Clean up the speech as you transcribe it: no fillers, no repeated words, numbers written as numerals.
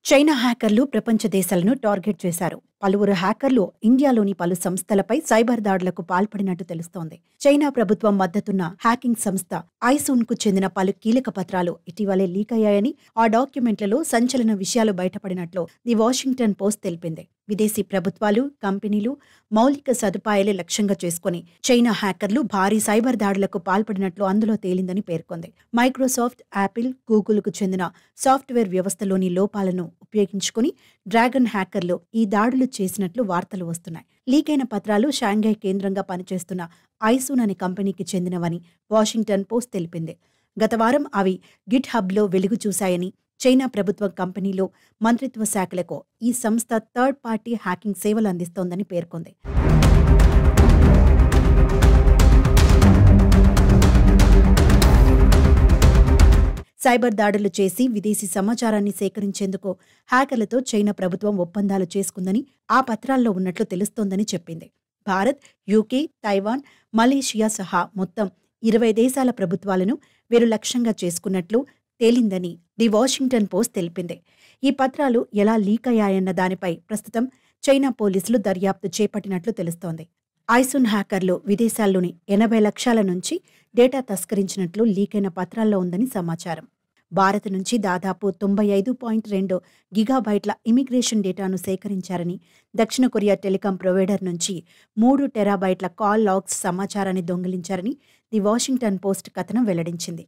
China హ్యాకర్లు ప్రపంచ దేశాలను target చేశారు. పలువురు హ్యాకర్లు ఇండియాలోని పలు సంస్థలపై సైబర్ దాడులకు పాల్పడినట్టు తెలుస్తోంది. చైనా ప్రభుత్వం మద్దతున్న హ్యాకింగ్ సంస్థ ఐసూన్కు చెందిన పలు కీలక పత్రాలు ఇటీవలే లీక్ అయ్యాయని, ఆ డాక్యుమెంట్లలో సంచలన విషయాలు బయటపడినట్లు ది వాషింగ్టన్ పోస్ట్ తెలిపింది. విదేశీ ప్రభుత్వాలు, కంపెనీలు, మౌలిక సదుపాయాలే లక్ష్యంగా చేసుకుని చైనా హ్యాకర్లు భారీ సైబర్ దాడులకు పాల్పడినట్లు అందులో తేలిందని పేర్కొంది. మైక్రోసాఫ్ట్, యాపిల్, గూగుల్కు చెందిన సాఫ్ట్వేర్ వ్యవస్థలోని లోపాలను ఉపయోగించుకుని డ్రాగన్ హ్యాకర్లు ఈ దాడులు చేసినట్లు వార్తలు వస్తున్నాయి. లీకైన పత్రాలు షాంఘై కేంద్రంగా పనిచేస్తున్న ఐసూన్ అనే కంపెనీకి చెందినవని వాషింగ్టన్ పోస్ట్ తెలిపింది. గత వారం అవి గిట్ హబ్లో వెలుగు చూశాయని, చైనా ప్రభుత్వ కంపెనీలో మంత్రిత్వ శాఖలకు ఈ సంస్థ థర్డ్ పార్టీ హ్యాకింగ్ సేవలు అందిస్తోందని పేర్కొంది. సైబర్ దాడులు చేసి విదేశీ సమాచారాన్ని సేకరించేందుకు హ్యాకర్లతో చైనా ప్రభుత్వం ఒప్పందాలు చేసుకుందని ఆ పత్రాల్లో ఉన్నట్లు తెలుస్తోందని చెప్పింది. భారత్, యూకే, తైవాన్, మలేషియా సహా మొత్తం 20 దేశాల ప్రభుత్వాలను వీరు లక్ష్యంగా చేసుకున్నట్లు తేలిందని ది వాషింగ్టన్ పోస్ట్ తెలిపింది. ఈ పత్రాలు ఎలా లీక్ అయ్యాయన్న దానిపై ప్రస్తుతం చైనా పోలీసులు దర్యాప్తు చేపట్టినట్లు తెలుస్తోంది. ఐసూన్ హ్యాకర్లు విదేశాల్లోని 80 లక్షల నుంచి డేటా తస్కరించినట్లు లీకైన పత్రాల్లో ఉందని సమాచారం. భారత్ నుంచి దాదాపు 95.2 గిగాబైట్ల ఇమిగ్రేషన్ డేటాను సేకరించారని, దక్షిణ కొరియా టెలికాం ప్రొవైడర్ నుంచి 3 టెరాబైట్ల కాల్ లాగ్స్ సమాచారాన్ని దొంగిలించారని ది వాషింగ్టన్ పోస్ట్ కథనం వెల్లడించింది.